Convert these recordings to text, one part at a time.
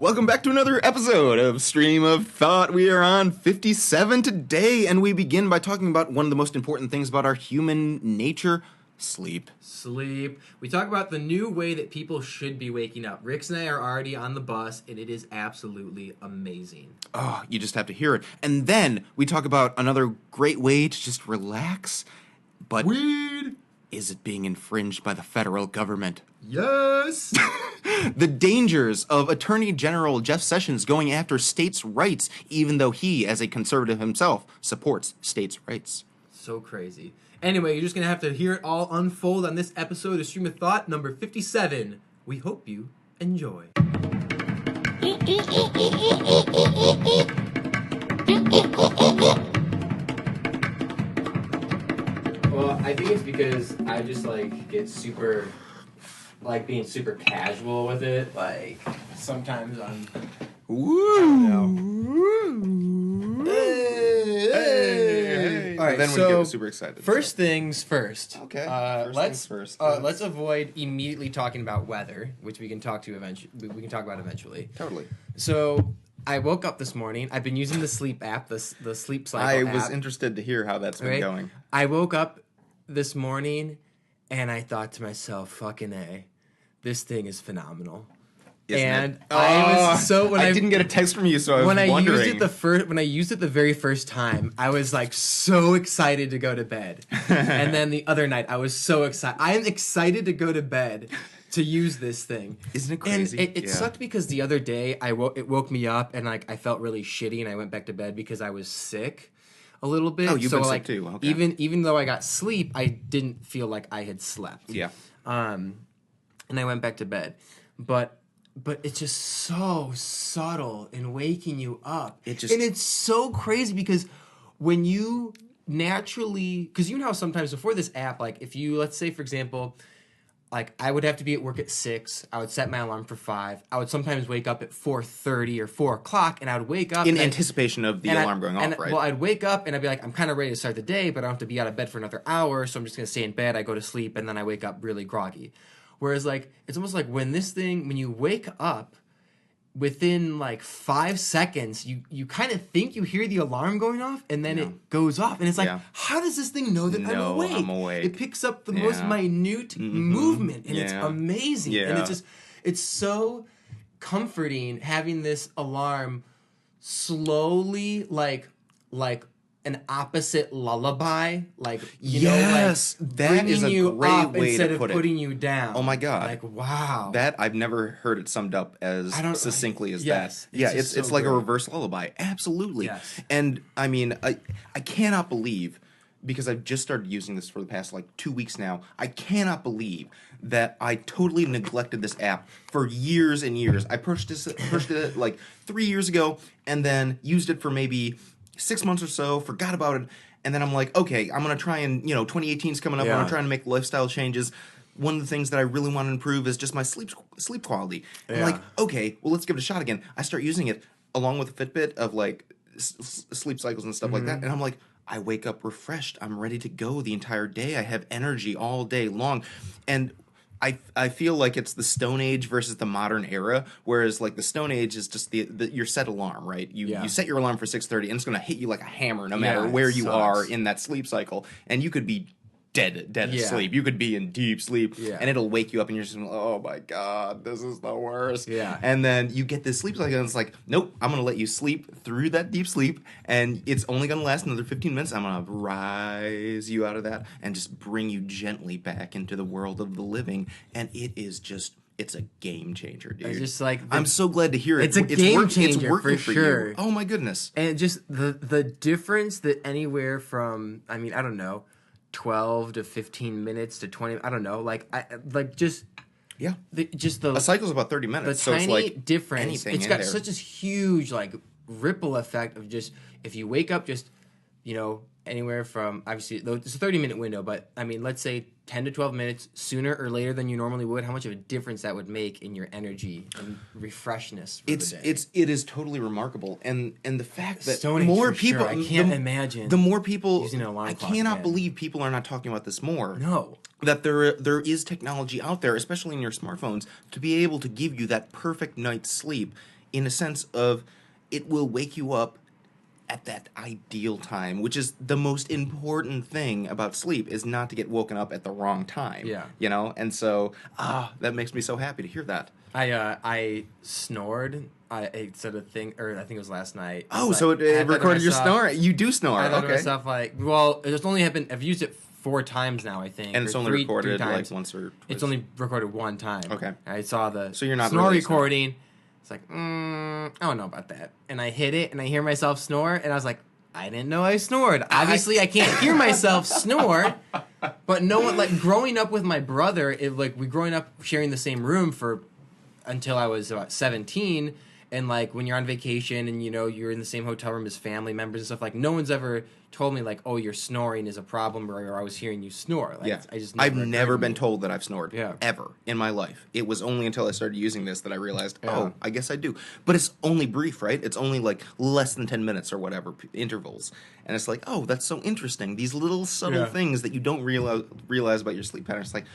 Welcome back to another episode of Stream of Thought. We are on 57 today, and we begin by talking about one of the most important things about our human nature, sleep. Sleep. We talk about the new way that people should be waking up. Rix and I are already on the bus, and it is absolutely amazing. Oh, you just have to hear it. And then we talk about another great way to just relax, but Weed! is it being infringed by the federal government? Yes! The dangers of Attorney General Jeff Sessions going after states' rights, even though he, as a conservative himself, supports states' rights. So crazy. Anyway, you're just going to have to hear it all unfold on this episode of Stream of Thought number 57. We hope you enjoy. Well, I think it's because I just, get super, being super casual with it. Sometimes I'm... Woo! Hey. All right, then we get super excited. First things first. Okay. Let's avoid immediately talking about weather, which we can talk to eventually. We can talk about eventually. Totally. So I woke up this morning. I've been using the sleep app, the sleep cycle app. I was interested to hear how that's been going. I woke up this morning and I thought to myself, "Fucking A, this thing is phenomenal." Isn't it? I didn't get a text from you, so I was wondering. When I used it the very first time, I was so excited to go to bed. And then the other night, I was so excited. I am excited to go to bed to use this thing. Isn't it crazy? And it sucked because the other day it woke me up and I felt really shitty and I went back to bed because I was sick a little bit. Oh, you've been sick too. Okay. Even though I got sleep, I didn't feel like I had slept. Yeah. And I went back to bed, but it's just so subtle in waking you up. And it's so crazy because when you naturally... Because you know how sometimes before this app, if you... Let's say, for example, I would have to be at work at 6. I would set my alarm for 5. I would sometimes wake up at 4:30 or 4 o'clock, and I would wake up... In anticipation of the alarm going off, right? Well, I'd wake up, and I'd be like, I'm kind of ready to start the day, but I don't have to be out of bed for another hour, so I'm just going to stay in bed. I go to sleep, and then I wake up really groggy. Whereas, it's almost like when you wake up, within, 5 seconds, you kind of think you hear the alarm going off, and then it goes off. And it's how does this thing know that I'm awake? It picks up the most minute movement, and it's amazing. Yeah. And it's so comforting having this alarm slowly, like an opposite lullaby, that is a great way instead to of put putting it. you down. Oh my god! Wow, that I've never heard it summed up as succinctly as yes, that. Yeah, it's like a reverse lullaby. Absolutely. Yes. And I mean, I cannot believe, because I've just started using this for the past 2 weeks now. I cannot believe that I totally neglected this app for years and years. I purchased it 3 years ago, and then used it for maybe 6 months or so, forgot about it, and then I'm like, okay, I'm going to try and, 2018 is coming up, I'm trying to make lifestyle changes. One of the things that I really want to improve is just my sleep quality. Yeah. I'm like, okay, well, let's give it a shot again. I start using it along with a Fitbit of, sleep cycles and stuff like that, and I'm like, I wake up refreshed. I'm ready to go the entire day. I have energy all day long, and I feel like it's the Stone Age versus the modern era, whereas the Stone Age is just your set alarm, right? You set your alarm for 6:30, and it's going to hit you like a hammer no matter where you are in that sleep cycle, and you could be dead asleep. You could be in deep sleep, and it'll wake you up, and you're just like, oh my god, this is the worst. Yeah. And then you get this sleep cycle, and it's like, nope, I'm going to let you sleep through that deep sleep, and it's only going to last another 15 minutes. I'm going to rise you out of that and just bring you gently back into the world of the living, and it is just... It's a game changer, dude. It's just I'm so glad to hear it. It's a game changer, it's working for sure. You. Oh my goodness. And just the difference that anywhere from, I don't know, 12 to 15 minutes to 20, I don't know, a cycle's about 30 minutes. The tiny so difference. It's got such a huge ripple effect of just, if you wake up just, anywhere from, obviously, it's a 30-minute window, but let's say 10 to 12 minutes sooner or later than you normally would, how much of a difference that would make in your energy and refreshness for the day. It is totally remarkable. And the fact that Stone Age more for people... Sure. I can't imagine the more people... using an alarm I clock cannot again. believe people are not talking about this more. No. That there is technology out there, especially in your smartphones, to be able to give you that perfect night's sleep in a sense of it will wake you up at that ideal time, which is the most important thing about sleep, is not to get woken up at the wrong time. Yeah. You know? And so, that makes me so happy to hear that. I snored. I said a thing, or I think it was last night. Oh, so it recorded your snore? You do snore, I thought to okay. myself, like, well, it's only happened, I've used it 4 times now, I think. And it's only recorded like once or twice? It's only recorded 1 time. Okay. I saw the So you're not snore really recording. It's like, I don't know about that. And I hit it, and I hear myself snore, and I was like, I didn't know I snored. Obviously, I can't hear myself snore. But no one, like, growing up with my brother, we growing up sharing the same room until I was about 17, and like when you're on vacation and you're in the same hotel room as family members and stuff, like no one's ever told me like, oh, your snoring is a problem, or I was hearing you snore. Like, yeah, I've never been told that I've snored. Yeah. Ever in my life. It was only until I started using this that I realized, oh, I guess I do. But it's only brief, right? It's only like less than 10 minutes or whatever intervals, and it's like, oh, that's so interesting. These little subtle things that you don't realize about your sleep pattern. It's like,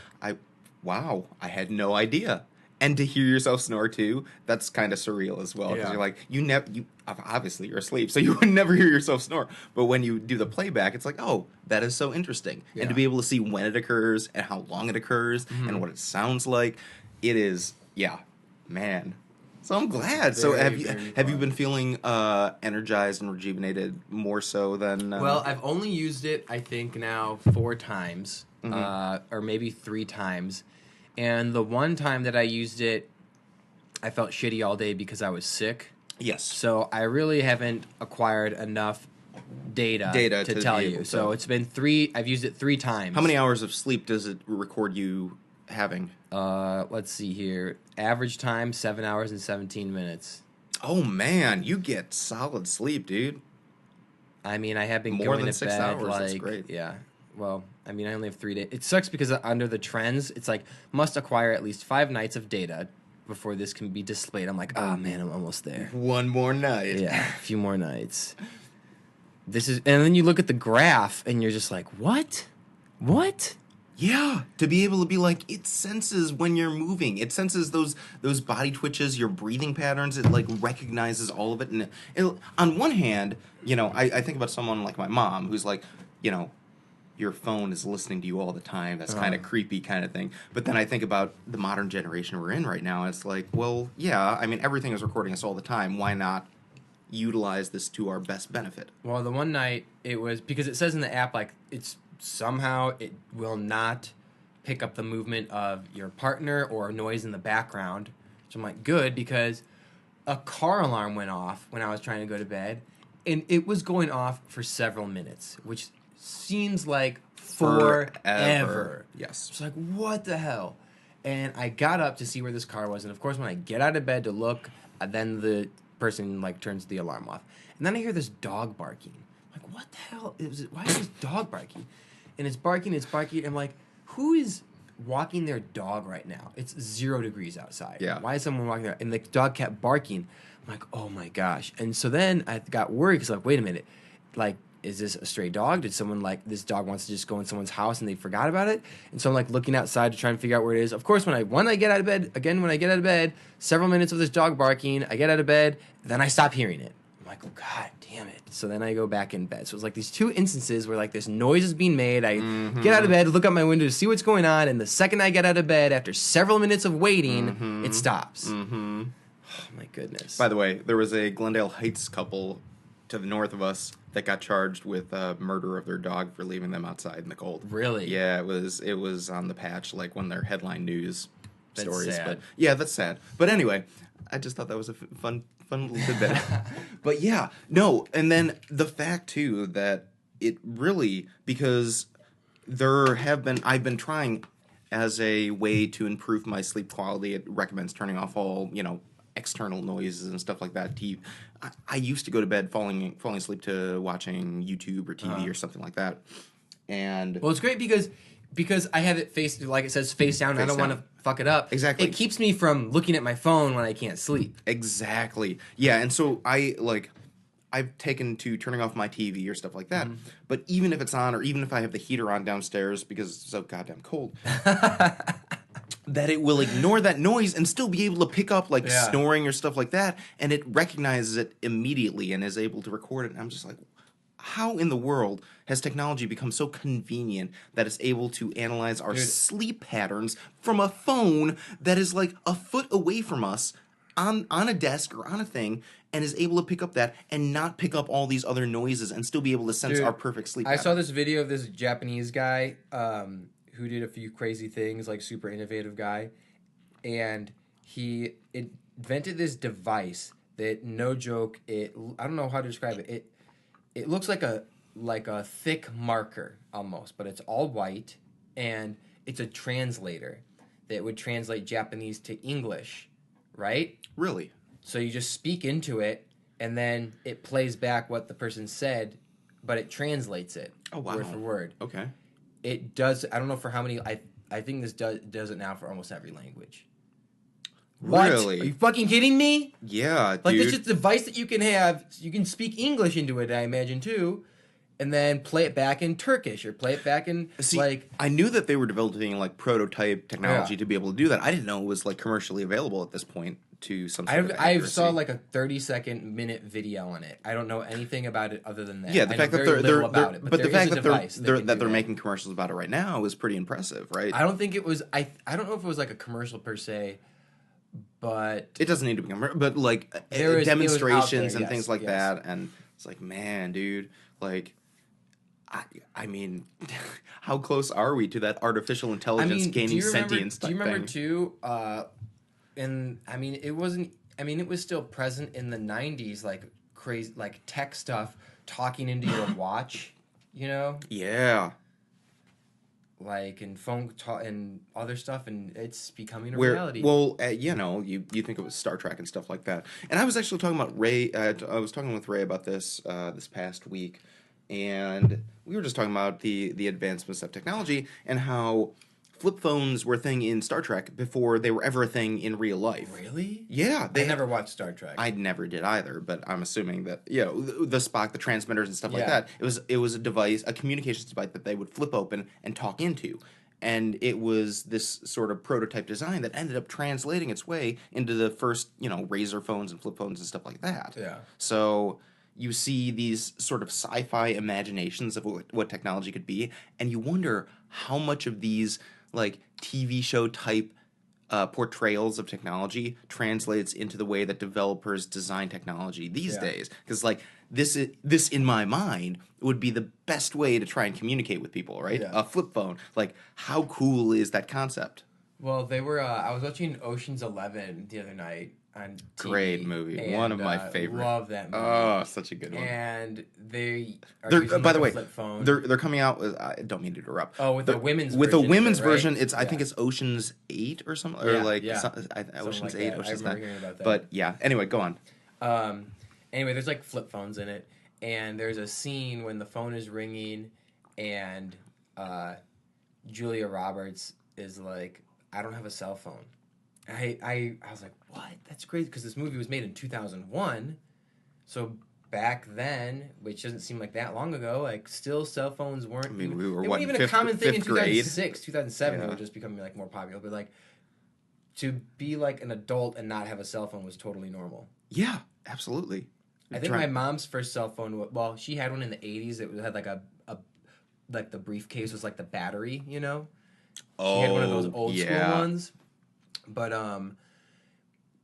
wow, I had no idea. And to hear yourself snore too, that's kind of surreal as well, because you're like, you obviously you're asleep, so you would never hear yourself snore. But when you do the playback, it's like, oh, that is so interesting. Yeah. And to be able to see when it occurs and how long it occurs and what it sounds like, it is, man. So I'm glad. So have you been feeling energized and rejuvenated more so than? Well, I've only used it, I think now 4 times, or maybe 3 times. And the one time that I used it, I felt shitty all day because I was sick. Yes. So I really haven't acquired enough data to tell you. So it's been 3. I've used it 3 times. How many hours of sleep does it record you having? Let's see here. Average time 7 hours and 17 minutes. Oh man, you get solid sleep, dude. I mean, I have been more going than to 6 bed hours. like, That's great. Yeah. Well, I mean, I only have 3 days. It sucks because under the trends, it's like, must acquire at least 5 nights of data before this can be displayed. I'm like, oh man, I'm almost there. One more night. Yeah, a few more nights. And then you look at the graph and you're just like, what? What? Yeah, to be able to be like, it senses when you're moving. It senses those body twitches, your breathing patterns. It like recognizes all of it. And on one hand, I think about someone like my mom who's like, your phone is listening to you all the time. That's kind of creepy kind of thing. But then I think about the modern generation we're in right now. It's like, well, yeah, I mean, everything is recording us all the time. Why not utilize this to our best benefit? Well, the one night, it was, because it says in the app, like, somehow it will not pick up the movement of your partner or noise in the background. So I'm like, good, because a car alarm went off when I was trying to go to bed, and it was going off for several minutes, which seems like forever. Yes. It's like, what the hell? And I got up to see where this car was, and of course, when I get out of bed to look, then the person like turns the alarm off, and then I hear this dog barking. I'm like, what the hell is it? Why is this dog barking? And it's barking. I'm like, who is walking their dog right now? It's 0 degrees outside. Yeah. Why is someone walking there? And the dog kept barking. I'm like, oh my gosh. And so then I got worried because, like, wait a minute. Like, is this a stray dog? Did someone, like, this dog wants to just go in someone's house and they forgot about it? And so I'm, like, looking outside to try and figure out where it is. Of course, when I get out of bed, several minutes of this dog barking, I get out of bed, then I stop hearing it. I'm like, oh, God damn it. So then I go back in bed. So it's like these 2 instances where, like, this noise is being made. I get out of bed, look out my window to see what's going on, and the second I get out of bed, after several minutes of waiting, it stops. Oh, my goodness. By the way, there was a Glendale Heights couple to the north of us that got charged with murder of their dog for leaving them outside in the cold. Really? Yeah, it was on the patch, like one of their headline news stories. Sad. But yeah, that's sad. But anyway, I just thought that was a fun little tidbit. But yeah, no, and then the fact too that it really, because I've been trying as a way to improve my sleep quality. It recommends turning off all external noises and stuff like that. I used to go to bed falling asleep to watching YouTube or TV or something like that. And well, it's great because I have it face, like it says, face down. I don't want to fuck it up. Exactly. It keeps me from looking at my phone when I can't sleep. Exactly. Yeah, and so I've taken to turning off my TV or stuff like that. But even if it's on, or even if I have the heater on downstairs because it's so goddamn cold, that it will ignore that noise and still be able to pick up like Yeah. snoring or stuff like that, and it recognizes it immediately and is able to record it. And I'm just like, how in the world has technology become so convenient that it's able to analyze our sleep patterns from a phone that is like a foot away from us on a desk or on a thing, and is able to pick up that and not pick up all these other noises and still be able to sense our perfect sleep pattern? I saw this video of this Japanese guy who did a few crazy things, like super innovative guy, and he invented this device that, no joke, I don't know how to describe it. It looks like a thick marker almost, but it's all white, and it's a translator that would translate Japanese to English, right? Really? So you just speak into it, and then it plays back what the person said, but it translates it word for word. Okay. It does. I don't know for how many. I think this does it now for almost every language. What? Really? Are you fucking kidding me? Yeah, Like, dude. it's just a device that you can have. You can speak English into it, I imagine, too, and then play it back in Turkish or play it back in, like... I knew that they were developing, like, prototype technology to be able to do that. I didn't know it was, like, commercially available at this point to some sort of accuracy. I saw, like, a 30-second minute on it. I don't know anything about it other than that. Yeah, the fact that they're but the fact that they're making commercials about it right now is pretty impressive, right? I don't think it was... I don't know if it was, like, a commercial per se, but... It doesn't need to be commercial, but, like, demonstrations and things like that, and it's like, man, dude, like... I mean, how close are we to that artificial intelligence gaining sentience type thing? Do you remember, too, and, I mean, it wasn't... I mean, it was still present in the 90s, like, crazy, like, tech stuff, talking into your watch, you know? Yeah. Like, and phone talk and other stuff, and it's becoming a reality. Well, you know, you think it was Star Trek and stuff like that. And I was actually talking about Ray... I was talking with Ray about this this past week, and we were just talking about the advancements of technology and how flip phones were a thing in Star Trek before they were ever a thing in real life. Really? Yeah. I never watched Star Trek. I never did either, but I'm assuming that, you know, the Spock, the transmitters and stuff like that, it was a device, a communications device that they would flip open and talk into. And it was this sort of prototype design that ended up translating its way into the first, you know, Razor phones and flip phones and stuff like that. Yeah. So you see these sort of sci-fi imaginations of what technology could be, and you wonder how much of these, like, TV show type portrayals of technology translates into the way that developers design technology these days. Because, like, this in my mind would be the best way to try and communicate with people, right? Yeah. A flip phone. Like, how cool is that concept? Well, they were. I was watching Ocean's 11 the other night on TV. Great movie. And, one of my favorite. Love that movie. Oh, such a good one. And they are they're using, by like, the a way, flip phone. they're coming out with, I don't mean to interrupt. Oh, with the women's with version. a women's of it, right? version, I think it's Ocean's 8 or something, or Ocean's like 8, that. Ocean's I 9. remember hearing about that. But yeah, anyway, go on. Anyway, there's like flip phones in it, and there's a scene when the phone is ringing, and Julia Roberts is like, "I don't have a cell phone." I was like, what? That's crazy, because this movie was made in 2001, so back then, which doesn't seem like that long ago, like, still cell phones weren't... I mean, we were, they what, weren't even a common thing in fifth grade? 2006, 2007, Yeah. they were just becoming, like, more popular, but, like, to be, like, an adult and not have a cell phone was totally normal. Yeah, absolutely. I think my mom's first cell phone, well, she had one in the 80s, it had, like, like, the briefcase was, like, the battery, you know? She had one of those old school ones. But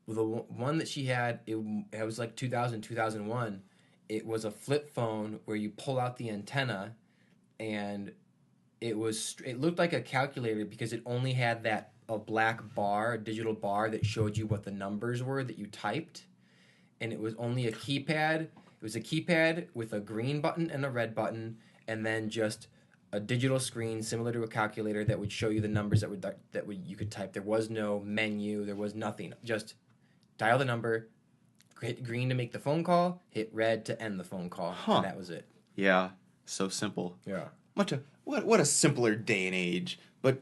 the one that she had, it was like 2000, 2001. It was a flip phone where you pull out the antenna, and it looked like a calculator because it only had a black bar, a digital bar that showed you what the numbers were that you typed, and it was only a keypad. It was a keypad with a green button and a red button, and then just a digital screen similar to a calculator that would show you the numbers that you could type. There was no menu. There was nothing. Just dial the number, hit green to make the phone call, hit red to end the phone call, and that was it. Yeah, so simple. Yeah. What a simpler day and age. But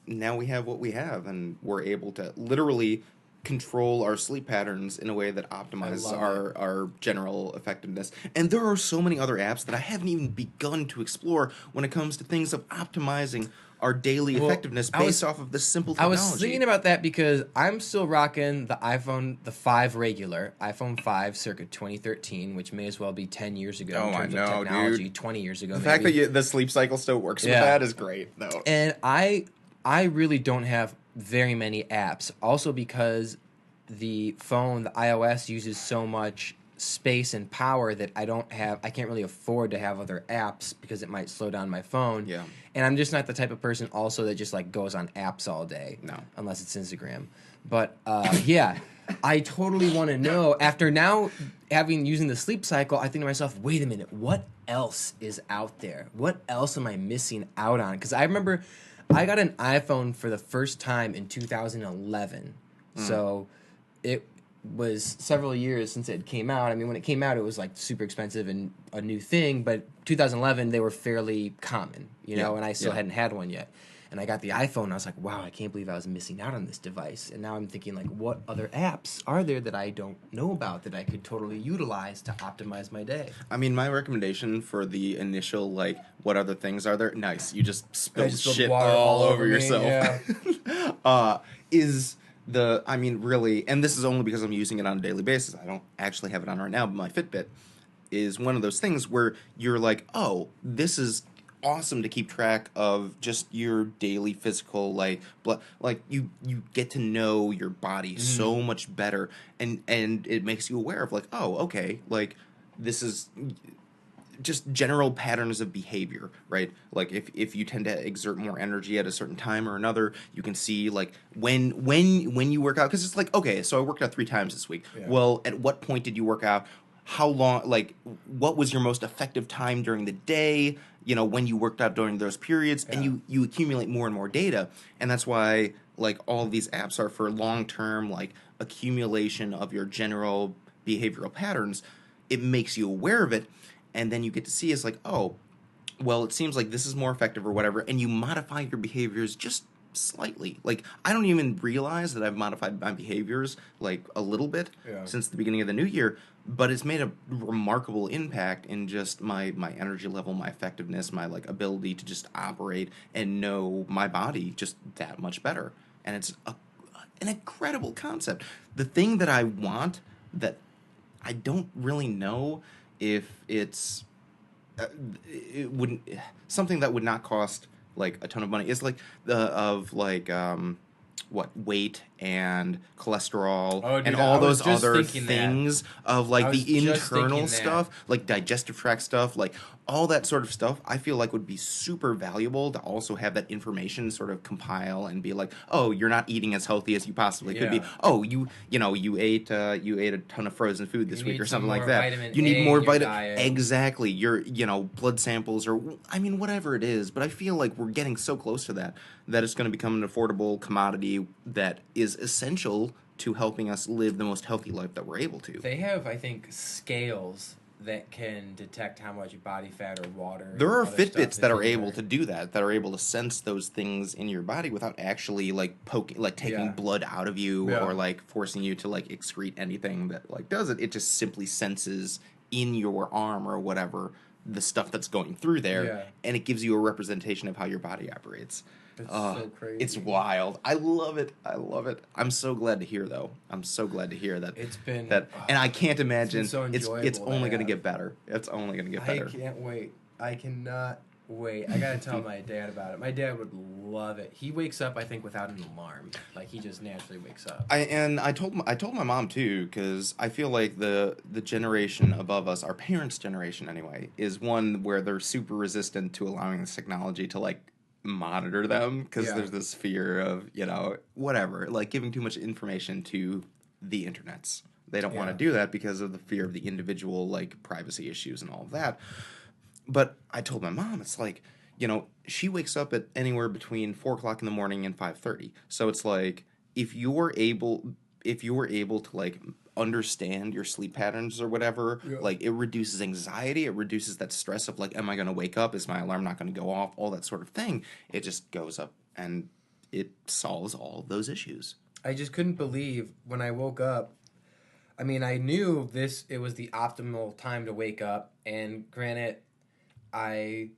now we have what we have, and we're able to literally control our sleep patterns in a way that optimizes our general effectiveness. And there are so many other apps that I haven't even begun to explore when it comes to things of optimizing our daily Well, effectiveness based off of this simple I technology. was thinking about that because I'm still rocking the 5 regular, iPhone 5 circa 2013, which may as well be 10 years ago Oh, in I terms know, of technology, dude. 20 years ago The maybe. fact that the sleep cycle still works with Yeah. that is great, though. And I really don't have very many apps. Also because the iOS uses so much space and power that I can't really afford to have other apps because it might slow down my phone. Yeah. And I'm just not the type of person also that just like goes on apps all day. No. Unless it's Instagram. But yeah, I totally want to know, after now using the sleep cycle, I think to myself, wait a minute, what else is out there? What else am I missing out on? Because I remember I got an iPhone for the first time in 2011. So it was several years since it came out. I mean, when it came out, it was like super expensive and a new thing, but 2011, they were fairly common, and I still hadn't had one yet. And I got the iPhone, and I was like, wow, I can't believe I was missing out on this device. And now I'm thinking, like, what other apps are there that I don't know about that I could totally utilize to optimize my day? I mean, my recommendation for the initial, like, what other things are there? Nice. You just spilled shit all over yourself. Yeah. Really, and this is only because I'm using it on a daily basis. I don't actually have it on right now, but my Fitbit is one of those things where you're like, oh, this is awesome to keep track of just your daily physical you get to know your body so much better, and it makes you aware of like, oh, okay, like this is just general patterns of behavior, right? Like if you tend to exert more energy at a certain time or another, you can see like when you work out, because it's like, okay, so I worked out 3 times this week. Yeah. Well, at what point did you work out? How long, like, what was your most effective time during the day, when you worked out during those periods, and you accumulate more and more data. And that's why, like, all of these apps are for long-term, like, accumulation of your general behavioral patterns. It makes you aware of it, and then you get to see it's like, oh, well, it seems like this is more effective or whatever, and you modify your behaviors just slightly. Like, I don't even realize that I've modified my behaviors, like, a little bit since the beginning of the new year, but it's made a remarkable impact in just my energy level, my effectiveness, my, like, ability to just operate and know my body just that much better. And it's an incredible concept. The thing that I want that I don't really know if it wouldn't, something that would not cost like a ton of money is like weight and cholesterol and all those other things of like the internal stuff, like digestive tract stuff, like all that sort of stuff. I feel like would be super valuable to also have that information sort of compile and be like, oh, you're not eating as healthy as you possibly could be. Oh, you ate a ton of frozen food this week or something like that. You need more vitamin. Exactly. Your blood samples or whatever it is. But I feel like we're getting so close to that it's going to become an affordable commodity that is essential to helping us live the most healthy life that we're able to. They have, I think, scales that can detect how much body fat or water. There are Fitbits that are able to do that are able to sense those things in your body without actually like poking, like taking blood out of you or like forcing you to like excrete anything that like does it. It just simply senses in your arm or whatever the stuff that's going through there, and it gives you a representation of how your body operates. It's so crazy. It's wild. I love it. I'm so glad to hear, though. I'm so glad to hear that. It's been that, and I can't imagine. It's so enjoyable. It's only going to get better. It's only going to get better. I can't wait. I cannot wait. I gotta tell my dad about it. My dad would love it. He wakes up, I think, without an alarm. Like he just naturally wakes up. I told my mom too, because I feel like the generation above us, our parents' generation anyway, is one where they're super resistant to allowing this technology to like monitor them, because there's this fear of whatever, like giving too much information to the internets. They don't want to do that because of the fear of the individual, like privacy issues and all of that. But I told my mom, it's like, she wakes up at anywhere between 4 o'clock in the morning and 5:30. So it's like, if you were able to like understand your sleep patterns or whatever, like it reduces anxiety, it reduces that stress of like, am I going to wake up? Is my alarm not going to go off? All that sort of thing. It just goes up and it solves all of those issues. I just couldn't believe when I woke up. I mean, I knew it was the optimal time to wake up, and granted, I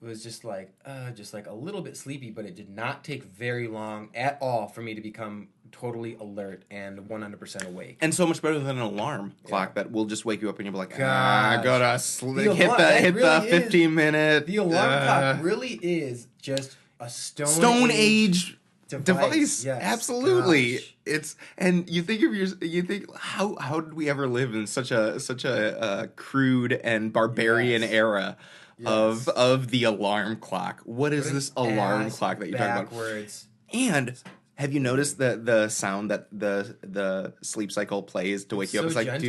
was just like a little bit sleepy, but it did not take very long at all for me to become totally alert and 100% awake. And so much better than an alarm clock that will just wake you up and you'll be like, Gosh. gotta hit the really 15-minute. The alarm clock really is just a Stone Age device. Yes. Absolutely. Gosh. And you think how did we ever live in such a crude and barbarian era of the alarm clock? What is this alarm clock that you're talking about? And have you noticed the sound that the sleep cycle plays to wake you up? It's like it's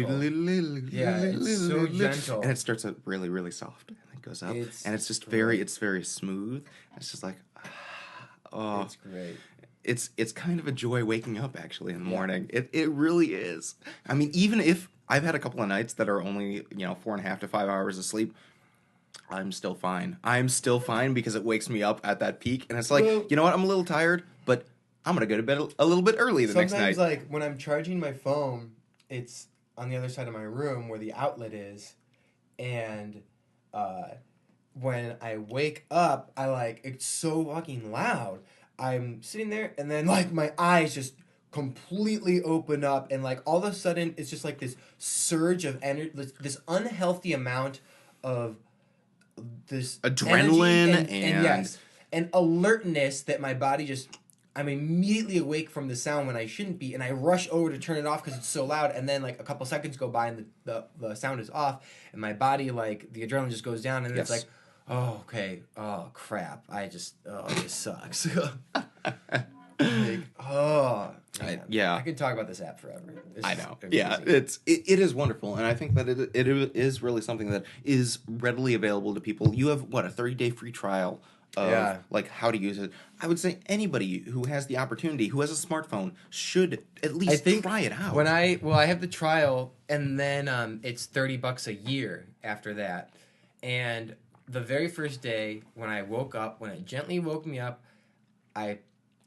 so gentle, and it starts out really, really soft and it goes up, and it's just very smooth. It's just like, oh, it's great. It's kind of a joy waking up actually in the morning. It really is. I mean, even if I've had a couple of nights that are only 4.5 to 5 hours of sleep, I'm still fine. I'm still fine because it wakes me up at that peak, and it's like, you know what? I'm a little tired, but I'm gonna go to bed a little bit early the next night. Sometimes, like when I'm charging my phone, it's on the other side of my room where the outlet is, and when I wake up, it's so fucking loud. I'm sitting there, and then like my eyes just completely open up, and like all of a sudden, it's just like this surge of energy, this unhealthy amount of this adrenaline and alertness that my body just. I'm immediately awake from the sound when I shouldn't be, and I rush over to turn it off because it's so loud, and then like a couple seconds go by and the sound is off, and my body, like the adrenaline just goes down, and it's like, oh, okay, oh crap, this sucks. Yeah. I could talk about this app forever. I know. Yeah, it is wonderful, and I think that it is really something that is readily available to people. You have a 30-day free trial of like how to use it. I would say anybody who has the opportunity, who has a smartphone, should at least try it out. I have the trial, and then it's $30 a year after that. And the very first day when I woke up, when it gently woke me up, I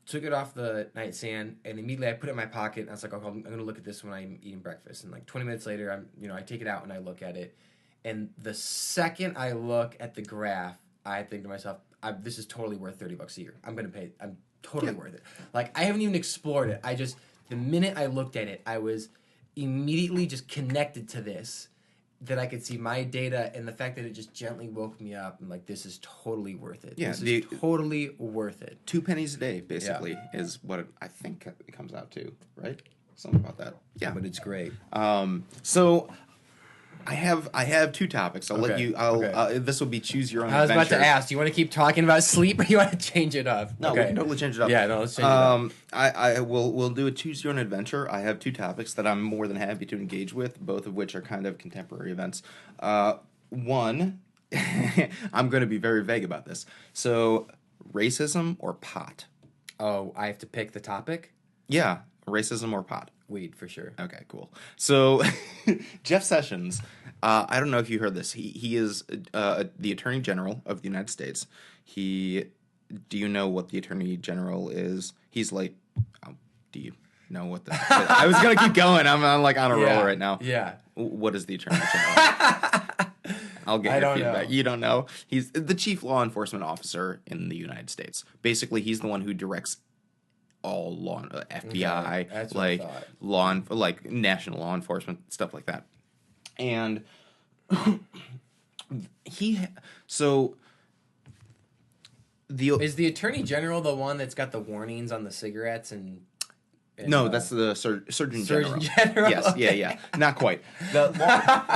took it off the nightstand, and immediately I put it in my pocket, and I was like, okay, I'm going to look at this when I'm eating breakfast. And like 20 minutes later, I take it out and I look at it. And the second I look at the graph, I think to myself, this is totally worth $30 a year. I'm going to pay. I'm totally worth it. Like, I haven't even explored it. The minute I looked at it, I was immediately just connected to this, that I could see my data, and the fact that it just gently woke me up. I'm like, this is totally worth it. Yeah, this is totally worth it. 2 pennies a day, basically, is what I think it comes out to, right? Something about that. Yeah, but it's great. So I have 2 topics. I'll let you. This will be choose your own. I was adventure. about to ask. Do you want to keep talking about sleep, or you want to change it up? No, we can totally change it up. Yeah, no, let's change it up. We'll do a choose your own adventure. I have 2 topics that I'm more than happy to engage with, both of which are kind of contemporary events. One, I'm going to be very vague about this. So, racism or pot? Oh, I have to pick the topic? Yeah, racism or pot. Weed, for sure. Okay, cool. So, Jeff Sessions, I don't know if you heard this. He is the Attorney General of the United States. Do you know what the Attorney General is? He's like, do you know what the... I was going to keep going. I'm on a roll right now. Yeah. What is the Attorney General? I'll get your feedback. Know. You don't know? He's the Chief Law Enforcement Officer in the United States. Basically, he's the one who directs all law, FBI, national law enforcement, stuff like that. And is the Attorney General the one that's got the warnings on the cigarettes and no, that's the Surgeon General. Yes, okay. yeah. Not quite. The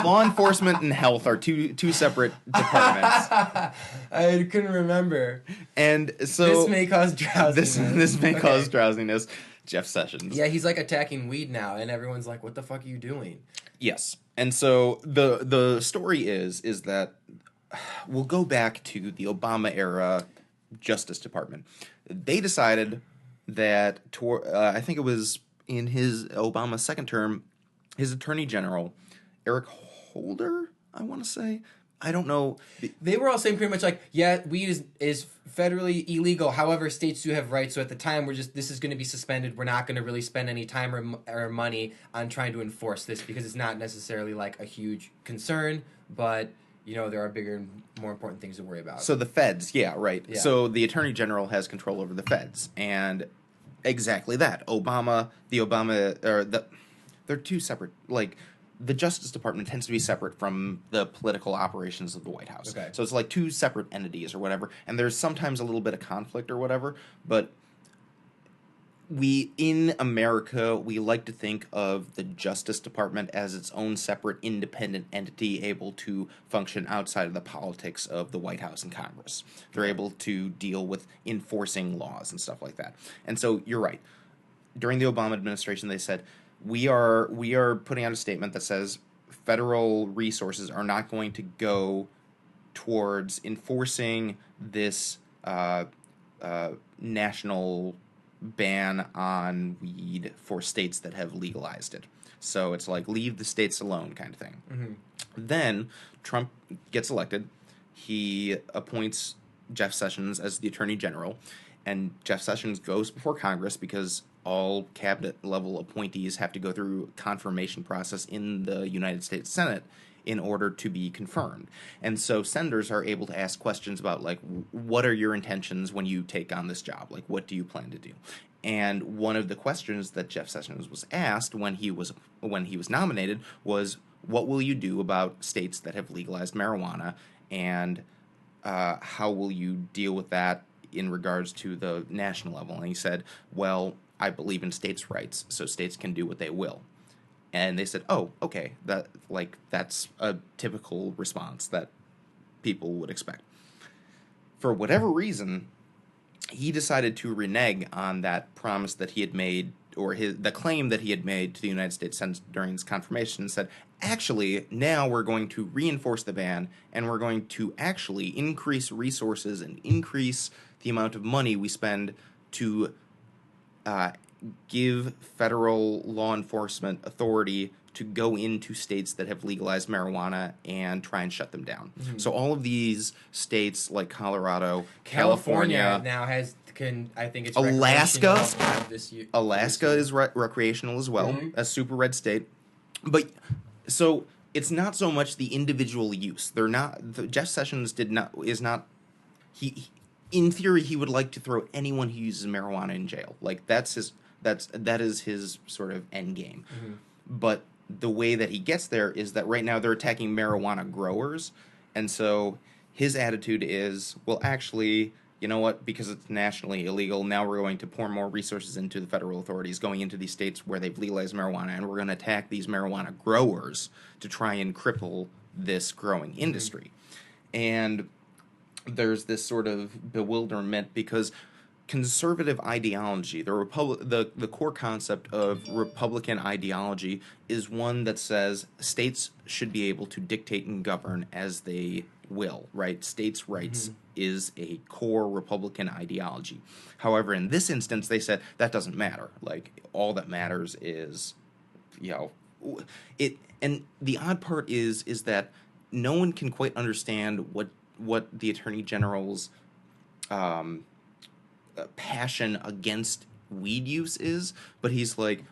law enforcement and health are two separate departments. I couldn't remember. And so this may cause drowsiness. This may cause drowsiness. Jeff Sessions. Yeah, he's like attacking weed now, and everyone's like, "What the fuck are you doing?" Yes, and so the story is that we'll go back to the Obama era Justice Department. They decided that I think it was in his Obama second term, his Attorney General, Eric Holder, I want to say. I don't know. They were all saying pretty much like, yeah, weed is federally illegal. However, states do have rights. So at the time, this is going to be suspended. We're not going to really spend any time or money on trying to enforce this because it's not necessarily like a huge concern. But there are bigger and more important things to worry about. So the feds, yeah, right. Yeah. So the attorney general has control over the feds, and exactly that. They're two separate. Like the Justice Department tends to be separate from the political operations of the White House. Okay. So it's like two separate entities or whatever, and there's sometimes a little bit of conflict or whatever, but in America, we like to think of the Justice Department as its own separate independent entity able to function outside of the politics of the White House and Congress. They're able to deal with enforcing laws and stuff like that. And so you're right. During the Obama administration, they said, we are putting out a statement that says federal resources are not going to go towards enforcing this national ban on weed for states that have legalized it. So it's like leave the states alone kind of thing. Mm-hmm. Then Trump gets elected. He appoints Jeff Sessions as the Attorney General, and Jeff Sessions goes before Congress because all cabinet level appointees have to go through a confirmation process in the United States Senate in order to be confirmed. And so senators are able to ask questions about, like, what are your intentions when you take on this job? Like, what do you plan to do? And one of the questions that Jeff Sessions was asked when he was nominated was, what will you do about states that have legalized marijuana, and how will you deal with that in regards to the national level? And he said, well, I believe in states' rights, so states can do what they will. And they said, oh, okay, that's a typical response that people would expect. For whatever reason, he decided to renege on that promise that he had made, or the claim that he had made to the United States Senate during his confirmation, and said, actually, now we're going to reinforce the ban, and we're going to actually increase resources and increase the amount of money we spend to give federal law enforcement authority to go into states that have legalized marijuana and try and shut them down. Mm-hmm. So all of these states like Colorado, California now I think it's Alaska. This year. Alaska is recreational as well, a super red state. But so it's not so much the individual use. They're not. Jeff Sessions is not. He in theory, he would like to throw anyone who uses marijuana in jail. Like that is his sort of end game. Mm-hmm. But the way that he gets there is that right now they're attacking marijuana growers, and so his attitude is, well, actually, you know what? Because it's nationally illegal, now we're going to pour more resources into the federal authorities going into these states where they've legalized marijuana, and we're going to attack these marijuana growers to try and cripple this growing industry. Mm-hmm. And there's this sort of bewilderment because conservative ideology, the core concept of Republican ideology is one that says states should be able to dictate and govern as they will, right? States' rights is a core Republican ideology. However, in this instance, they said that doesn't matter. Like, all that matters is, it. And the odd part is that no one can quite understand what the Attorney General's passion against weed use is, but he's like,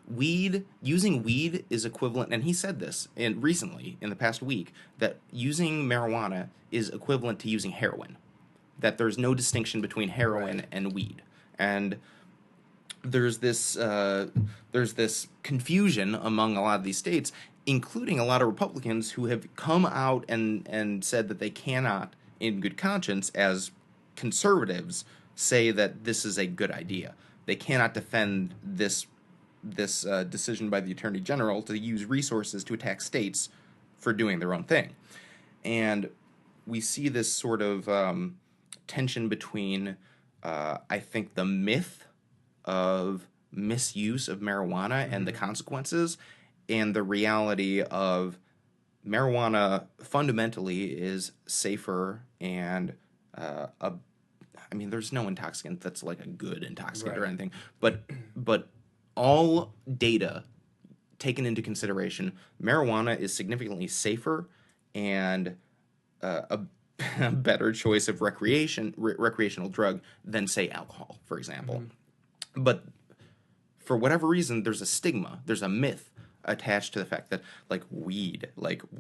using weed is equivalent, and he said this recently in the past week, that using marijuana is equivalent to using heroin, that there's no distinction between heroin and weed. And there's this confusion among a lot of these states, including a lot of Republicans who have come out and said that they cannot, in good conscience, as conservatives, say that this is a good idea. They cannot defend this decision by the Attorney General to use resources to attack states for doing their own thing. And we see this sort of tension between, I think, the myth of misuse of marijuana and the consequences, and the reality of marijuana fundamentally is safer and there's no intoxicant that's like a good intoxicant or anything, but all data taken into consideration, marijuana is significantly safer and a better choice of recreational drug than, say, alcohol, for example. But for whatever reason, there's a stigma, there's a myth attached to the fact that weed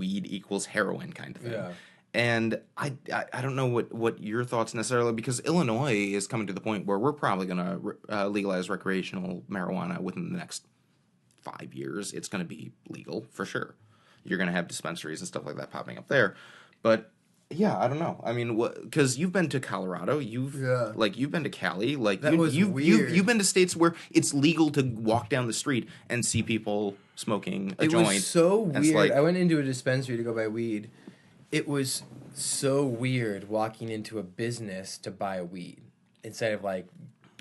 equals heroin kind of thing. Yeah. And I don't know what your thoughts necessarily, because Illinois is coming to the point where we're probably going to legalize recreational marijuana within the next 5 years. It's going to be legal for sure. You're going to have dispensaries and stuff like that popping up there. But yeah, I don't know. I mean, because you've been to Colorado, Yeah. you've been to Cali, like That was weird. you've been to states where it's legal to walk down the street and see people smoking a It joint. was so And it's weird. like, I went into a dispensary to go buy weed. It was so weird walking into a business to buy weed instead of like,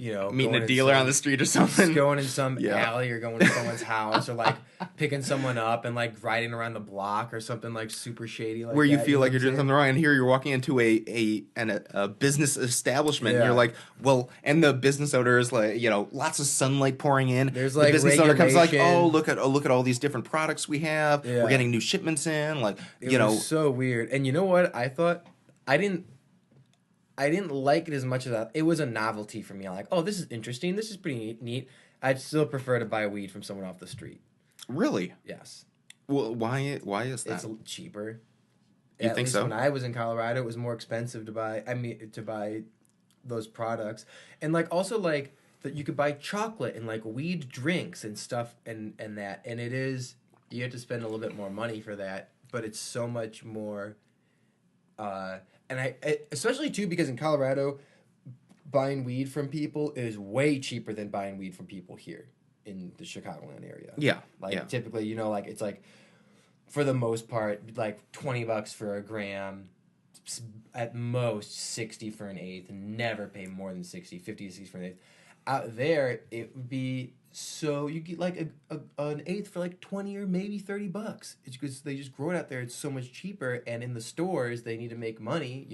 meeting going a in dealer some- on the street or just something. going in some Yeah. alley or going to someone's house or like picking someone up and like riding around the block or something like super shady like Where you that, feel know like what you're I'm doing saying? something wrong, and here you're walking into a business establishment, and Yeah. you're like, well, and the business owner is like, lots of sunlight pouring in. There's, the like, business owner comes like, regulation. oh, look at all these different products we have. Yeah. We're getting new shipments in, like It was so weird. And you know what? I thought I didn't like it as much as it was a novelty for me. I'm like, oh, this is interesting. This is pretty neat. I'd still prefer to buy weed from someone off the street. really. Yes. Well, why is that? It's cheaper. You At think least so? when I was in Colorado, it was more expensive to buy. To buy those products, and like also like that you could buy chocolate and like weed drinks and stuff and that, and it is you have to spend a little bit more money for that, but it's so much more. And especially too because in Colorado, buying weed from people is way cheaper than buying weed from people here in the Chicagoland area. Yeah, Like yeah. typically, like it's like for the most part, like $20 for a gram, at most 60 for an eighth, and never pay more than 60, 50 to 60 for an eighth. Out there, it would be so you get like an eighth for like 20 or maybe $30. It's because they just grow it out there. It's so much cheaper, and in the stores they need to make money,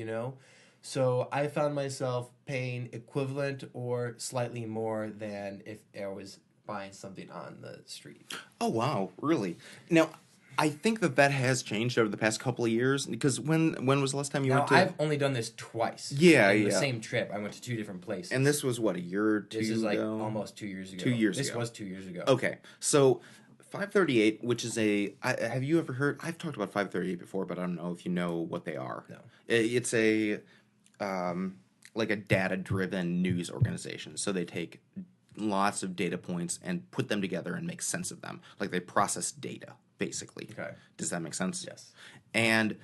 So I found myself paying equivalent or slightly more than if I was buying something on the street. Oh wow, really? Now, I think that has changed over the past couple of years, because when was the last time you Now went to? I've only done this twice. Yeah, in the yeah. same trip. I went to two different places. And this was what, a year or two This is like ago? almost 2 years ago. 2 years This ago. was 2 years ago. Okay, so 538, which is have you ever heard? I've talked about 538 before, but I don't know if you know what they are. No. It's like a data-driven news organization. So they take lots of data points and put them together and make sense of them. Like they process data, basically. Okay. Does that make sense? Yes. And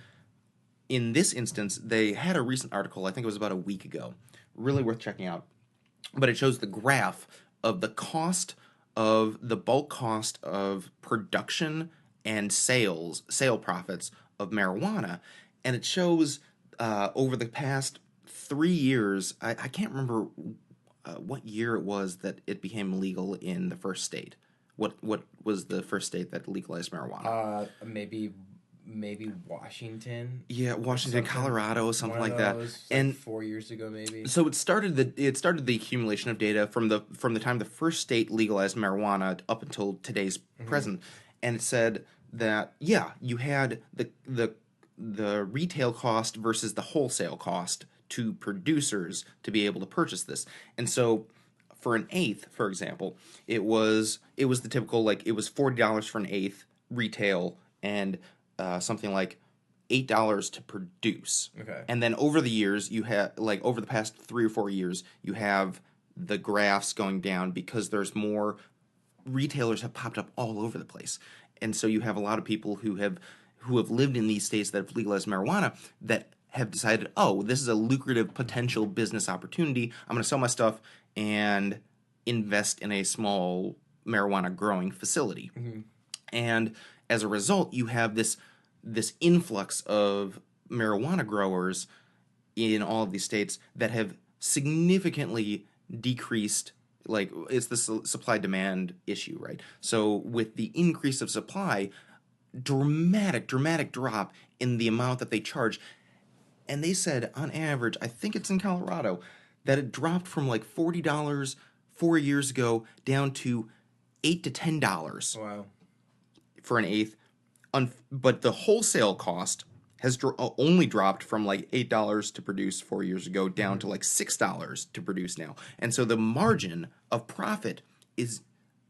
in this instance, they had a recent article, I think it was about a week ago, really worth checking out. But it shows the graph of the bulk cost of production and sale profits of marijuana. And it shows over the past 3 years, I can't remember what year it was that it became legal in the first state. What was the first state that legalized marijuana? Maybe Washington. Yeah, Washington, something. Colorado, something One like of that. those, And 4 years ago, maybe. so it started the accumulation of data from the time the first state legalized marijuana up until today's present, and it said that you had the retail cost versus the wholesale cost to producers to be able to purchase this, and so for an eighth, for example, it was the typical, like, it was $40 for an eighth retail and something like $8 to produce. Okay. And then over the years, you have, like, over the past 3 or 4 years, you have the graphs going down because there's more retailers have popped up all over the place. And so you have a lot of people who have lived in these states that have legalized marijuana that have decided, oh, this is a lucrative potential business opportunity. I'm going to sell my stuff and invest in a small marijuana growing facility. Mm-hmm. And as a result, you have this influx of marijuana growers in all of these states that have significantly decreased, like, it's the supply demand issue, right? So with the increase of supply, dramatic drop in the amount that they charge. And they said on average, I think it's in Colorado, that it dropped from like $40 4 years ago down to $8 to $10 Wow. for an eighth. But the wholesale cost has only dropped from like $8 to produce 4 years ago down to like $6 to produce now. And so the margin of profit is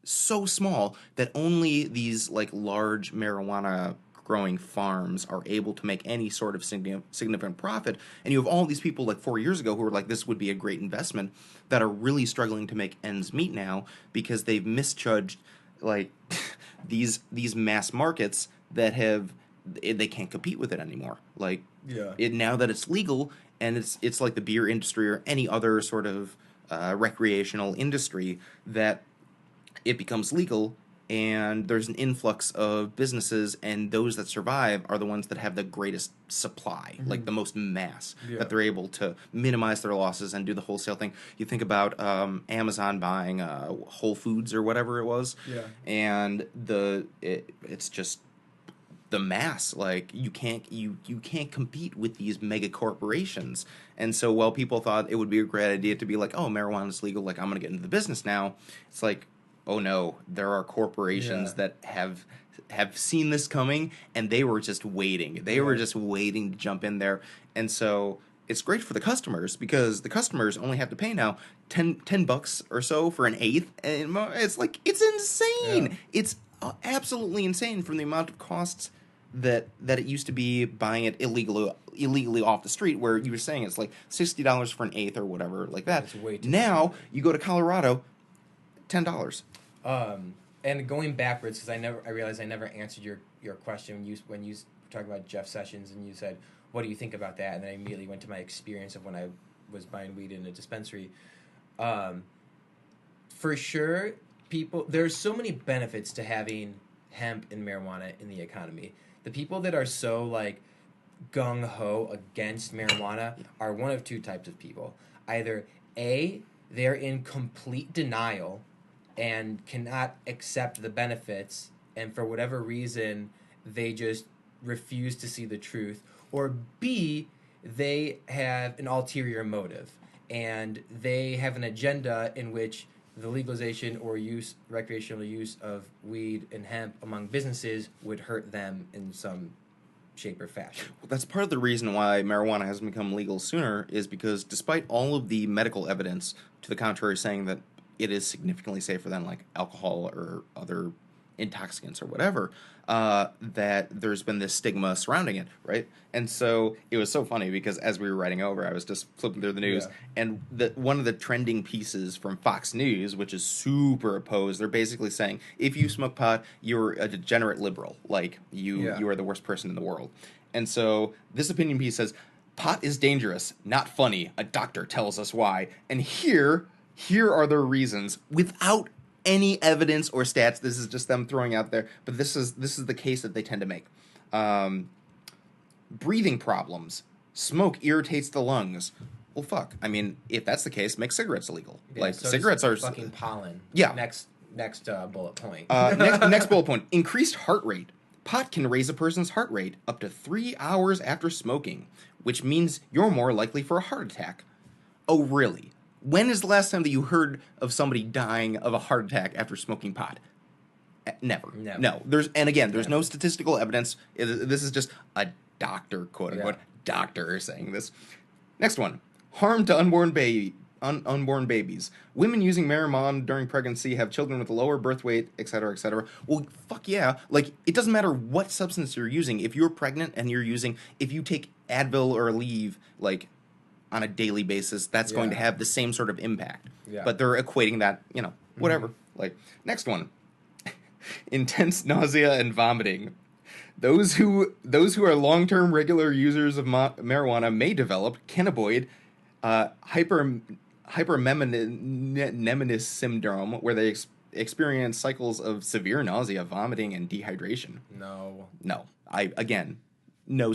so small that only these like large marijuana growing farms are able to make any sort of significant profit, and you have all these people like 4 years ago who were like, this would be a great investment, that are really struggling to make ends meet now because they've misjudged like these mass markets that have they can't compete with it anymore. Like now that it's legal, and it's like the beer industry or any other sort of recreational industry, that it becomes legal and there's an influx of businesses, and those that survive are the ones that have the greatest supply, like the most mass, that they're able to minimize their losses and do the wholesale thing. You think about Amazon buying Whole Foods or whatever it was, and it's just the mass. Like you can't compete with these mega corporations. And so while people thought it would be a great idea to be like, oh, marijuana is legal, like I'm gonna get into the business now, it's like, oh no, there are corporations that have seen this coming, and they were just waiting. They were just waiting to jump in there. And so it's great for the customers, because the customers only have to pay now $10 or so for an eighth, and it's like, it's insane. It's absolutely insane from the amount of costs that it used to be buying it illegally off the street, where you were saying it's like $60 for an eighth or whatever like that. It's way too now much. you go to Colorado, $10. And going backwards, because I realized I never answered your question when you talked about Jeff Sessions, and you said, what do you think about that? And then I immediately went to my experience of when I was buying weed in a dispensary. For sure, there's so many benefits to having hemp and marijuana in the economy. The people that are so like gung-ho against marijuana are one of two types of people. Either A, they're in complete denial and cannot accept the benefits, and for whatever reason they just refuse to see the truth, or B, they have an ulterior motive and they have an agenda in which the legalization or recreational use of weed and hemp among businesses would hurt them in some shape or fashion. Well, that's part of the reason why marijuana hasn't become legal sooner, is because despite all of the medical evidence to the contrary saying that it is significantly safer than like alcohol or other intoxicants or whatever, that there's been this stigma surrounding it, right? And so it was so funny because as we were writing over, I was just flipping through the news, and one of the trending pieces from Fox News, which is super opposed, they're basically saying, if you smoke pot, you're a degenerate liberal, like you are the worst person in the world. And so this opinion piece says, pot is dangerous, not funny. A doctor tells us why. And here are their reasons, without any evidence or stats. This is just them throwing out there, but this is the case that they tend to make. Breathing problems. Smoke irritates the lungs. Well, fuck. I mean, if that's the case, make cigarettes illegal. Yeah, like so cigarettes are fucking pollen. Yeah. Next bullet point. Next bullet point. Increased heart rate. Pot can raise a person's heart rate up to 3 hours after smoking, which means you're more likely for a heart attack. Oh, really? When is the last time that you heard of somebody dying of a heart attack after smoking pot? Never. No. There's no statistical evidence. This is just a doctor, quote unquote, doctor saying this. Next one. Harm to unborn babies. Women using marijuana during pregnancy have children with a lower birth weight, etc., etc. Well, fuck yeah. Like, it doesn't matter what substance you're using. If you're pregnant and if you take Advil or Aleve, like, on a daily basis, that's going to have the same sort of impact. Yeah. But they're equating that, whatever. Like, next one. Intense nausea and vomiting. Those who are long-term regular users of marijuana may develop cannabinoid hyperemesis syndrome, where they experience cycles of severe nausea, vomiting, and dehydration. No. No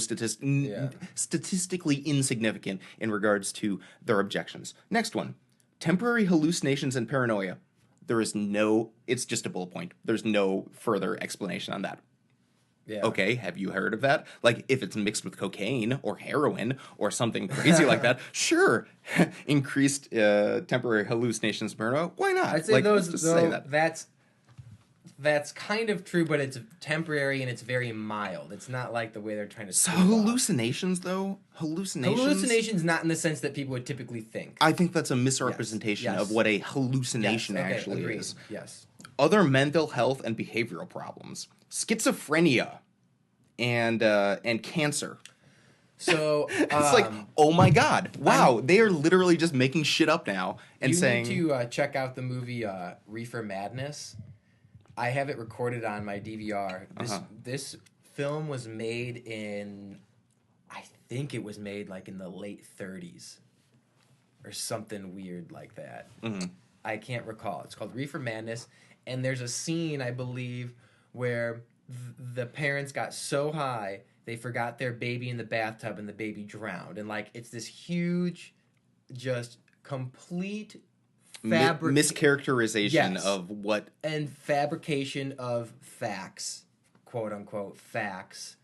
statistically insignificant in regards to their objections. Next one. Temporary hallucinations and paranoia. It's just a bullet point. There's no further explanation on that. Yeah. Okay, have you heard of that? Like, if it's mixed with cocaine or heroin or something crazy like that, sure. Increased temporary hallucinations and paranoia. Why not? I'd say say that. That's kind of true, but it's temporary and it's very mild. It's not like the way they're trying to. So hallucinations, though? Hallucinations, not in the sense that people would typically think. I think that's a misrepresentation of what a hallucination actually is. Yes. Other mental health and behavioral problems. Schizophrenia. and cancer. So It's like, oh my god, wow, they are literally just making shit up now and you saying. need to check out the movie Reefer Madness. I have it recorded on my DVR. This film was made in, I think it was made like in the late 30s or something weird like that. Mm-hmm. I can't recall. It's called Reefer Madness, and there's a scene, I believe, where the parents got so high they forgot their baby in the bathtub and the baby drowned. And like it's this huge, just complete mischaracterization of what and fabrication of facts, quote unquote facts.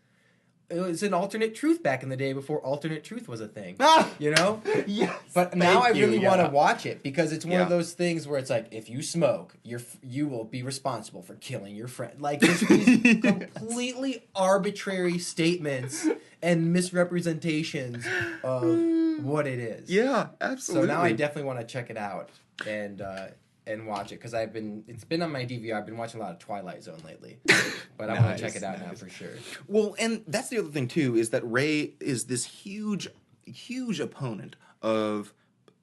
It was an alternate truth back in the day before alternate truth was a thing. You know? Yes. But now I really want to watch it because it's one of Yeah. those things where it's like, if you smoke, you will be responsible for killing your friend. Like, there's these completely arbitrary statements and misrepresentations of what it is. Yeah, absolutely. So now I definitely want to check it out and watch it because it's been on my DVR. I've been watching a lot of Twilight Zone lately, but I want to check it out now for sure. Well, and that's the other thing too is that Ray is this huge opponent of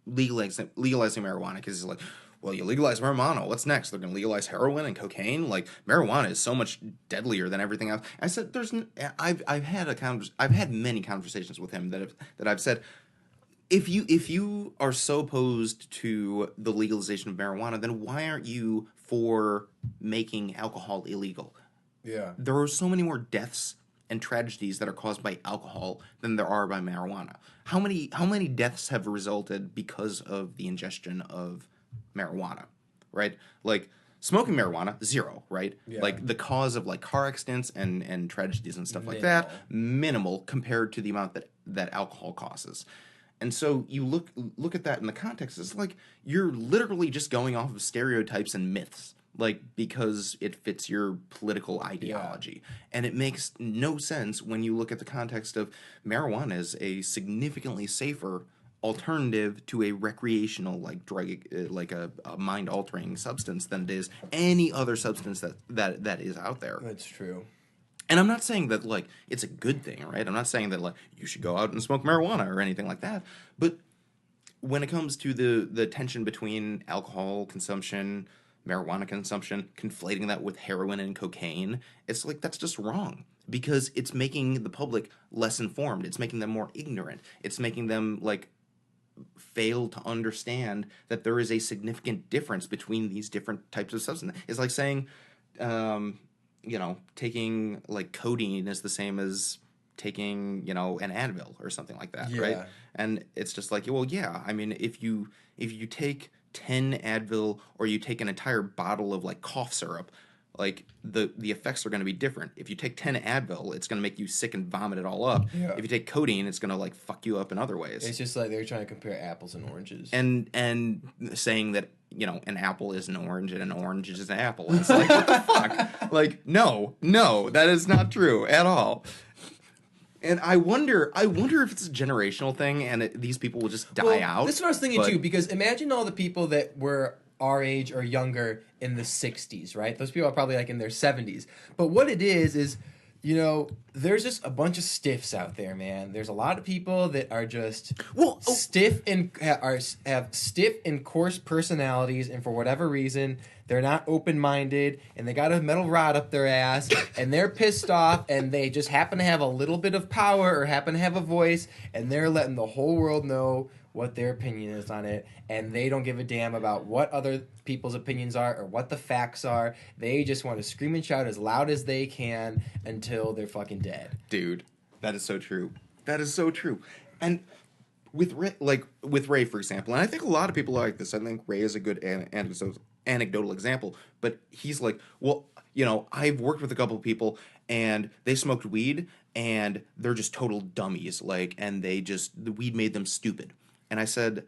legalizing marijuana because he's like, well, you legalize marijuana, what's next? They're going to legalize heroin and cocaine. Like marijuana is so much deadlier than everything else. I said, I've had many conversations with him that I've said. If you are so opposed to the legalization of marijuana, then why aren't you for making alcohol illegal? Yeah. There are so many more deaths and tragedies that are caused by alcohol than there are by marijuana. How many deaths have resulted because of the ingestion of marijuana, right? Like smoking marijuana, 0, right? Yeah. Like the cause of like car accidents and tragedies and stuff like that, minimal compared to the amount that alcohol causes. And so you look at that in the context, it's like you're literally just going off of stereotypes and myths, like because it fits your political ideology. Yeah. And it makes no sense when you look at the context of marijuana as a significantly safer alternative to a recreational like drug, like a mind-altering substance than it is any other substance that is out there. That's true. And I'm not saying that, like, it's a good thing, right? I'm not saying that, like, you should go out and smoke marijuana or anything like that. But when it comes to the tension between alcohol consumption, marijuana consumption, conflating that with heroin and cocaine, it's like, that's just wrong. Because it's making the public less informed. It's making them more ignorant. It's making them, like, fail to understand that there is a significant difference between these different types of substances. It's like saying... taking like codeine is the same as taking, an Advil or something like that, right? And it's just like, well, yeah, I mean, if you take 10 Advil or you take an entire bottle of like cough syrup, like the effects are going to be different. If you take 10 Advil, it's going to make you sick and vomit it all up. Yeah. If you take codeine, it's going to like fuck you up in other ways. It's just like they're trying to compare apples and oranges. And saying that, an apple is an orange and an orange is an apple. And it's like, what the fuck? Like, no, that is not true at all. And I wonder if it's a generational thing and these people will just die out. This is what I was thinking too, because imagine all the people that were our age or younger in the 60s, right? Those people are probably like in their 70s. But what it is, there's just a bunch of stiffs out there, man. There's a lot of people that are just stiff and have stiff and coarse personalities, and for whatever reason, they're not open-minded, and they got a metal rod up their ass, and they're pissed off, and they just happen to have a little bit of power or happen to have a voice, and they're letting the whole world know what their opinion is on it, and they don't give a damn about what other people's opinions are or what the facts are. They just want to scream and shout as loud as they can until they're fucking dead. Dude, that is so true. That is so true. And with Ray, for example, and I think a lot of people are like this. I think Ray is a good anecdotal example, but he's like, well, I've worked with a couple of people and they smoked weed and they're just total dummies, and the weed made them stupid. And I said,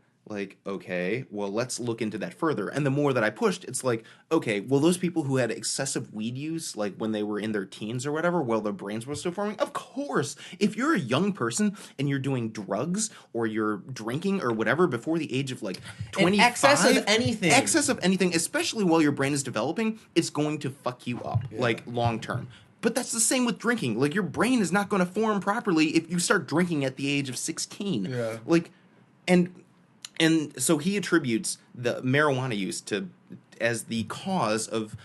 okay, well, let's look into that further. And the more that I pushed, it's like, okay, well, those people who had excessive weed use, like when they were in their teens or whatever, while their brains were still forming, of course, if you're a young person and you're doing drugs or you're drinking or whatever before the age of 25, excess of anything, especially while your brain is developing, it's going to fuck you up, long term. But that's the same with drinking. Like, your brain is not going to form properly if you start drinking at the age of 16. Yeah. Like, and so he attributes the marijuana use to as the cause of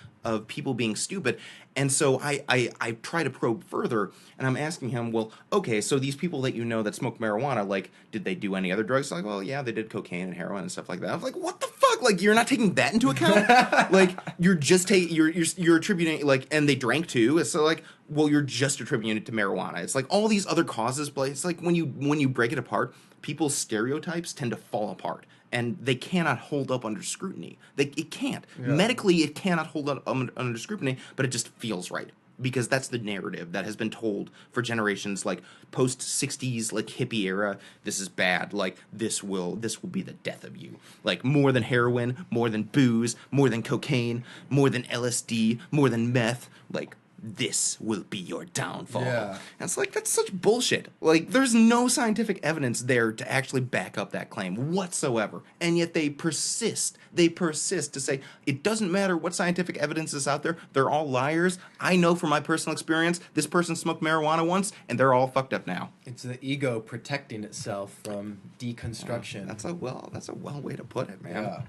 people being stupid. And so I try to probe further, and I'm asking him, well, okay, so these people that you know that smoke marijuana, like, did they do any other drugs? Like, well, yeah, they did cocaine and heroin and stuff like that. I was like, what the fuck? Like, you're not taking that into account? Like, you're just you're attributing, like, and they drank too. So, like, well, you're just attributing it to marijuana. It's like all these other causes, but it's like when you break it apart, people's stereotypes tend to fall apart. And they cannot hold up under scrutiny. It can't. Yeah. Medically, it cannot hold up under scrutiny, but it just feels right. Because that's the narrative that has been told for generations, like post-60s, like hippie era. This is bad. Like, this will be the death of you. Like, more than heroin, more than booze, more than cocaine, more than LSD, more than meth. Like, this will be your downfall. Yeah. And it's like, that's such bullshit. Like, there's no scientific evidence there to actually back up that claim whatsoever. And yet they persist. They persist to say, it doesn't matter what scientific evidence is out there. They're all liars. I know from my personal experience, this person smoked marijuana once, and they're all fucked up now. It's the ego protecting itself from deconstruction. That's a well way to put it, man. Yeah.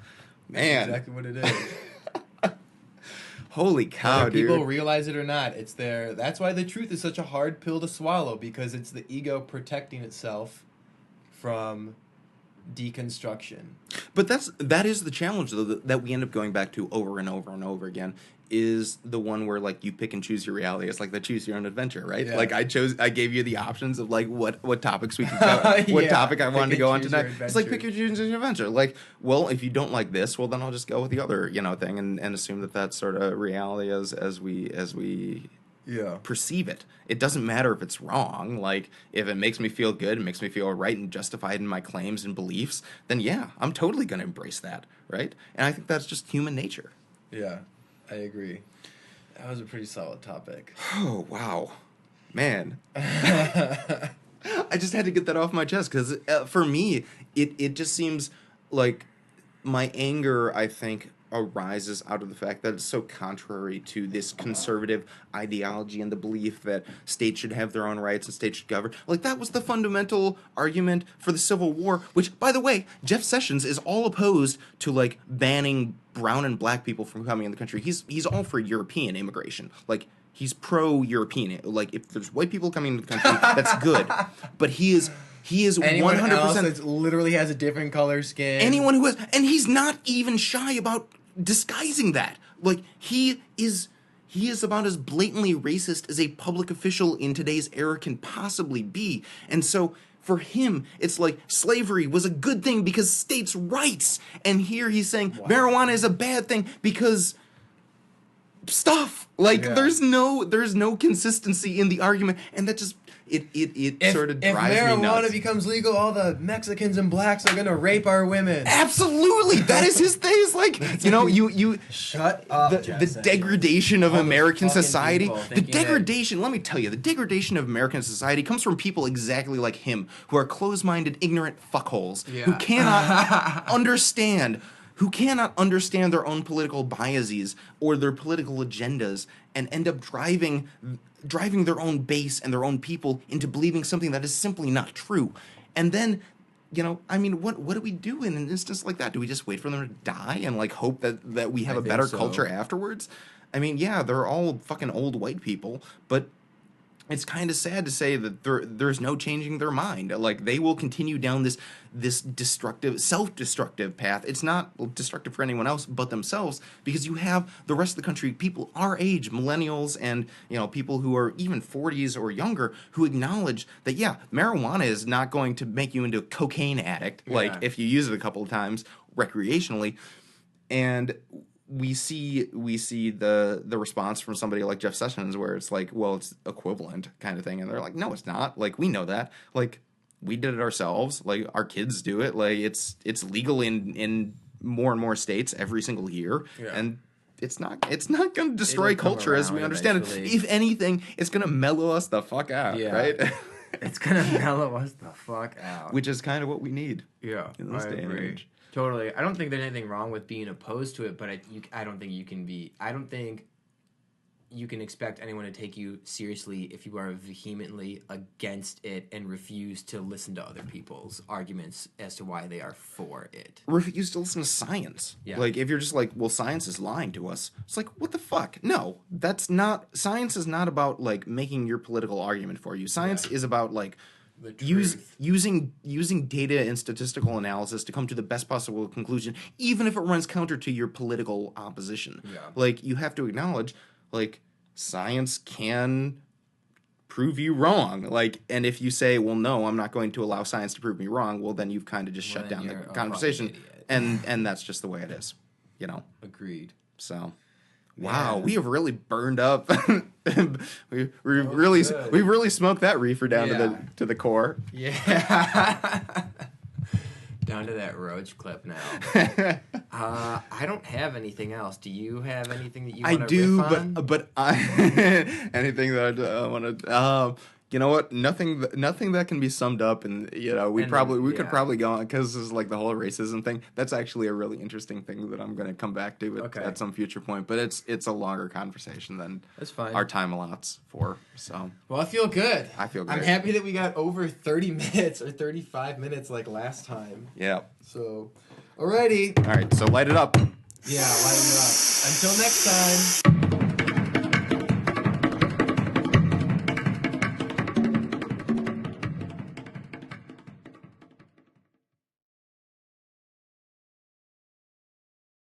Man. That's exactly what it is. Holy cow, Whether people dude. realize it or not, it's there. That's why the truth is such a hard pill to swallow, because it's the ego protecting itself from deconstruction. But that is the challenge, though, that we end up going back to over and over and over again, is the one where, like, you pick and choose your reality. It's like the choose your own adventure, right? Yeah. Like, I gave you the options of, like, what topics we could cover, what Yeah. topic I wanted to go on Pick and tonight. choose your It's like, adventure. pick your choose your adventure. Like, well, if you don't like this, well, then I'll just go with the other, thing, and assume that that's sort of reality as we Yeah. perceive it. It doesn't matter if it's wrong. Like, if it makes me feel good, it makes me feel right and justified in my claims and beliefs, then yeah, I'm totally going to embrace that, right? And I think that's just human nature. Yeah, I agree. That was a pretty solid topic. Oh, wow. Man. I just had to get that off my chest, because for me, it just seems like my anger, I think, arises out of the fact that it's so contrary to this conservative ideology and the belief that states should have their own rights and states should govern. Like, that was the fundamental argument for the Civil War, which, by the way, Jeff Sessions is all opposed to, like, banning brown and black people from coming in the country. He's all for European immigration. Like, he's pro-European. Like, if there's white people coming into the country, that's good. But he is Anyone 100%. else that literally has a different color skin. Anyone who has, and he's not even shy about disguising that. Like, he is about as blatantly racist as a public official in today's era can possibly be. And so for him, it's like slavery was a good thing because states' rights. And here he's saying marijuana is a bad thing because stuff. Like, Yeah. there's no consistency in the argument, and that just it sort of drives me If nuts. marijuana becomes legal, all the Mexicans and blacks are gonna rape our women. Absolutely, that is his thing. It's like, you Shut up, the Jesse. degradation of All the American fucking society. people The thinking that- degradation. Let me tell you, the degradation of American society comes from people exactly like him, who are closed-minded, ignorant fuckholes who Yeah. cannot understand. Who cannot understand their own political biases or their political agendas, and end up driving their own base and their own people into believing something that is simply not true. And then, what do we do in an instance like that? Do we just wait for them to die and, like, hope that we have I a think better so. culture afterwards? I mean, yeah, they're all fucking old white people, but it's kind of sad to say that there's no changing their mind. Like, they will continue down this destructive, self-destructive path. It's not destructive for anyone else but themselves, because you have the rest of the country, people our age, millennials, and people who are even 40s or younger, who acknowledge that, yeah, marijuana is not going to make you into a cocaine addict, like, Yeah. if you use it a couple of times recreationally. And we see the response from somebody like Jeff Sessions, where it's like, well, it's equivalent kind of thing, and they're like, no, it's not. Like, we know that. Like, we did it ourselves. Like, our kids do it. Like, it's legal in more and more states every single year, Yeah. and it's not going to destroy It'll come culture as we around understand eventually. it. If anything, it's going to mellow us the fuck out, Yeah. right? It's gonna mellow us the fuck out. Which is kind of what we need. Yeah, in this I day and agree. age. Totally. I don't think there's anything wrong with being opposed to it, but I don't think you can be. I don't think you can expect anyone to take you seriously if you are vehemently against it and refuse to listen to other people's arguments as to why they are for it. Refuse to listen to science. Yeah. Like, if you're just like, well, science is lying to us. It's like, what the fuck? No, that's not. Science is not about like making your political argument for you. Science is about like The truth. using data and statistical analysis to come to the best possible conclusion, even if it runs counter to your political opposition. Yeah. Like, you have to acknowledge, like, science can prove you wrong. Like, and if you say, well, no, I'm not going to allow science to prove me wrong, well, then you've kind of just shut then down the you're a conversation. fucking idiot. And that's just the way it is, you know? Agreed. So, wow, Man. we have really burned up. we really smoked that reefer down to the core. Yeah. Down to that roach clip now. I don't have anything else. Do you have anything that you I want to do, riff on? but I anything that I want to. You know what? Nothing that can be summed up, and you know, we could probably go on because this is like the whole racism thing. That's actually a really interesting thing that I'm going to come back to at some future point. But it's a longer conversation than That's fine. our time allots for. So, Well, I feel good. I feel I'm good. happy that we got over 30 minutes or 35 minutes like last time. Yeah. So, alrighty. All right. So light it up. Yeah, lighten it up. Until next time.